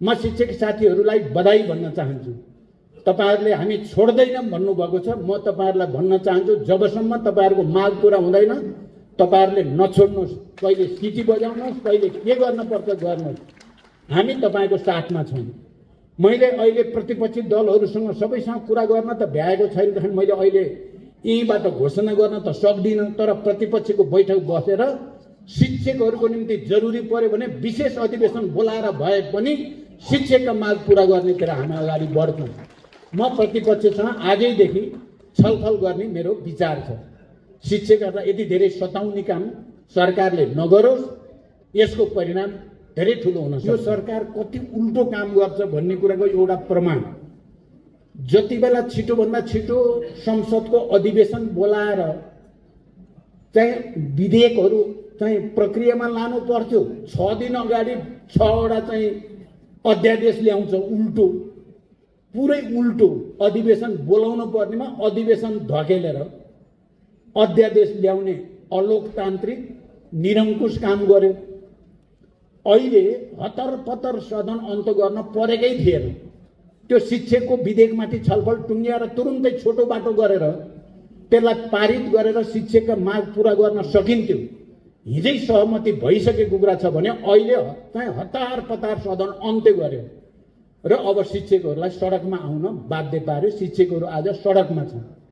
म शिक्षक साथीहरूलाई बधाई भन्न चाहन्छु। तपाईहरुले हामी छोड्दैनौं भन्नुभएको छ। म तपाईहरुलाई भन्न चाहन्छु जबसम्म तपाईहरुको माग पूरा हुँदैन तपाईहरुले नछोड्नुस्। कहिले सिटी बजाउनुस्, कहिले के गर्न पर्छ गर्नुस्। हामी तपाईको साथमा छौं। मैले अहिले प्रतिपक्षी दलहरुसँग सबैसँग कुरा गर्न त भ्याएको छैन, त्यसैले मैले अहिले यहीबाट घोषणा गर्न त सक्दिन। तर प्रतिपक्षीको बैठक बसेर शिक्षकहरूको निम्ति जरुरी पर्यो भने विशेष अधिवेशन बोलाएर भए पनि शिक्षकका माग पूरा गर्नेतिर हामी अगाडि बढ्छौं। म प्रतिपक्षसँग आजैदेखि छलफल गर्ने मेरो विचार छ। शिक्षकहरूलाई यति धेरै सताउने काम सरकारले नगरोस्। यसको परिणाम धेरै ठूलो हुन सक्छ। यो सरकार कति उल्टो काम गर्छ भन्ने कुराको एउटा प्रमाण जति बेला छिटो भन्दा छिटो संसदको अधिवेशन बोलाएर चाहिँ विधेयकहरू चाहिँ प्रक्रियामा लानु पर्थ्यो, 6 दिन अगाडि 6 वटा चाहिँ अध्यादेश ल्याउँछ। उल्टो, पुरै उल्टो। अधिवेशन बोलाउनु पर्नेमा अधिवेशन धकेलेर अध्यादेश ल्याउने अलोकतान्त्रिक निरङ्कुश काम गर्यो। अहिले हतरपतर सदन अन्त गर्न परेकै थिएन। त्यो शिक्षकको विधेयकमाथि छलफल टुङ्ग्याएर तुरुन्तै छोटो बाटो गरेर त्यसलाई पारित गरेर शिक्षकका माग पूरा गर्न सकिन्थ्यो। हिजै सहमति भइसकेको कुरा छ भने अहिले चाहिँ हतार पतार सदन अन्त्य गर्यो र अब शिक्षकहरूलाई सडकमा आउन बाध्य पार्यो। शिक्षकहरू आज सडकमा छन्।